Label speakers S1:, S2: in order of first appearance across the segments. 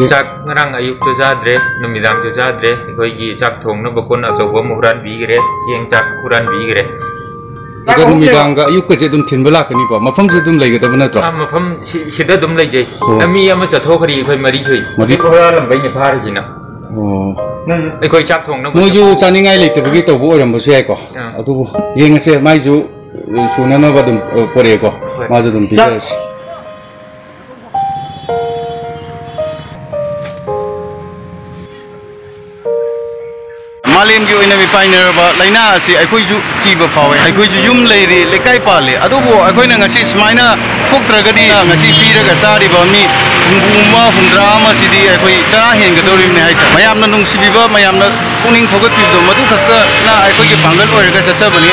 S1: Chalk ngarang ayuk cho jadre numidang cho jadre koi gi chak thong no bokon achobom huran bigre chieng chak huran bigre
S2: ida numidang ga ayuk ka je dum thin bala kani ba mafam je dum lai ga da bana tro
S1: mafam sida dum lai je ami ama chatho khari khoi mari chui mari khora lam bai ne phar jina ai koi chak thong no
S2: mo ju chaningai lai te bagi to bo ram bo se ko adu yeng se mai ju suna no ba dum pore ko ma ju dum ti
S3: मालेम की ओइना मिपाइनरबा लाइना असि अखोइजु कीबा फावे अखोइजु युम लेरि लेकाइ पाले अदुबो अखोइना ngasi सुमाइना थोक्त्रगदि ngasi पीरगा सारिबा मी हुंगुमा हुंद्रामा सिदि अखोइ चरा हेंगदोरिमने हाइता मयामना नुंसिबिबा मयामना पुनिंग थोगतपिबदो मदु खक्का ना अखोइगे पांगल ओइरगा सचबनि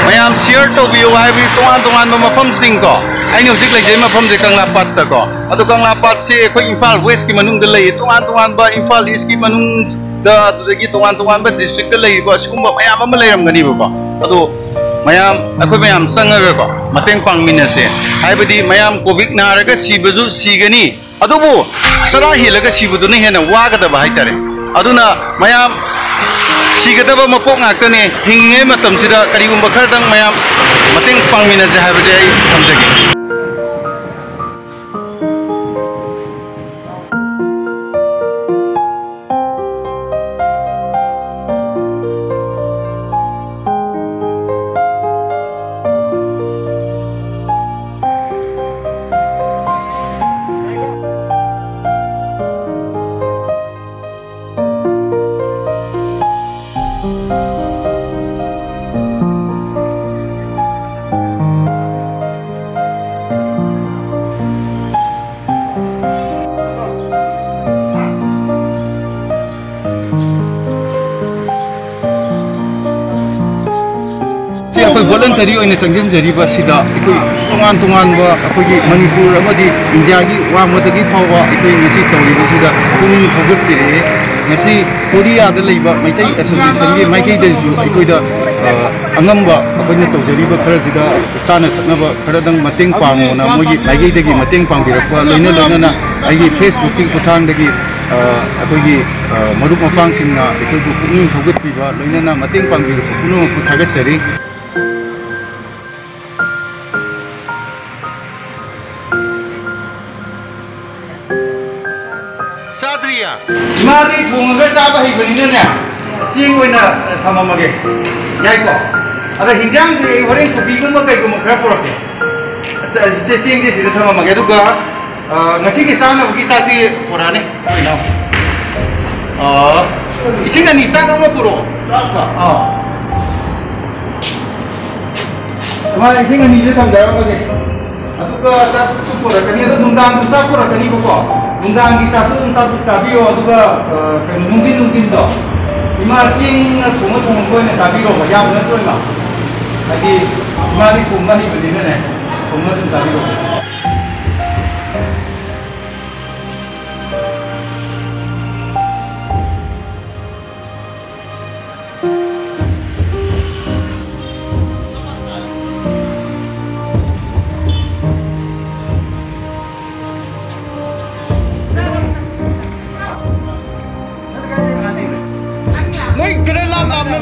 S3: मयाम शेयर तोबियो हाइबि तोंगान तोंगान मफम सिंग को आइनि हुजिक लेजे मफम जे कंगला पात को अदु कंगला पात से अखोइ इम्फाल वेस्ट की मनुंग दे लई तोंगान तोंगान बा इम्फाल ईस्ट की मनुंग दी तोान तोान डिस्ट्रिक्ट मैम लेरमगनी मैम अखोई मैम चंगको मतंग पांगमीनसे मैम कोविड नारग सिबजु सिगनी अदुबु सरा हेलग सिबदुना हेना वागदब हाइतारे अदुना मैम सिगदब मपोक ngaktane हिंगिङै मतमसिदा करिगुम्बा खरदंग मैम मतंग पांगमीनसे हाइबजे आइ थमजगे volunteer oina sangjin jariba sida ikoi tongan tongan ba akoi manipur amadi india gi wamodagi phawa ikoi ngasi tawri sida puning thogut pire ngasi korea da leiba maitai association gi maikai da ju ikoi da angamba akoi na tawjariba khara sida sana thaknaba khara dang mateng pango na mogi maikai dagi mateng pangbirakwa loina loina na ai facebook ki kuthang dagi akoi gi marup mapang singna ikoi bu puning thogut piba loina na mateng pangbirakwa puno ku thagat sari साद्रिया इमादी थोंगा चाबा हिबनिने ने चिंग ओइना थममगे याइको अदा हिंजांग दे होरेन कुबीगुम कइगुम खरा पुरके से चिंग दे सिदा थममगे दुगा ngasi ki sana bugi sati porane ओइना इसिंगा नि सागा म पुरो सागा मा इसिंगा नि जे थमदारमगे अदुगा ता पुरकनी अदु नुंदांग दुसा पुरकनी को Nunggang di satu untuk sabio juga nungkin do, imarcing thunga koi na sabio ba yam na toi ma, lagi imari thunga ni beli ne, thunga tu sabio.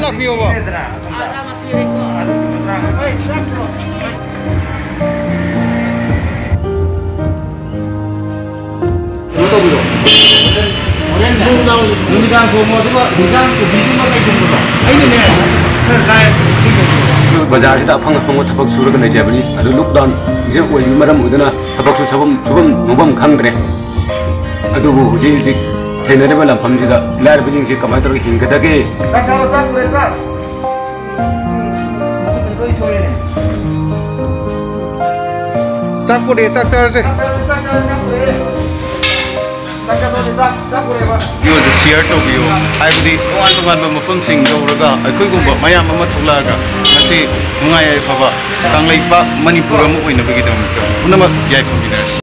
S3: Lakbiyo ba? Ano biro? Nunggang ko mo diba? Nunggang ko bigyan mo kay Jumbo. Ay ne. Bazar sida phang thabak suraga na jabani adu lockdown je oi maram udana thabak su subam mubam khangre adu bu ji Tenere malam pamjida lar bijing si kamai terus hingga dage. Sak pure sak sar se. Yo the share to bio. Ai budi tuan mapam sing do raga. Akoi gumba mayam ama thulaga. Ngasi mungai ai phaba. Tanglai pa Manipur amu oina bagi dam. Unama jai pamjida.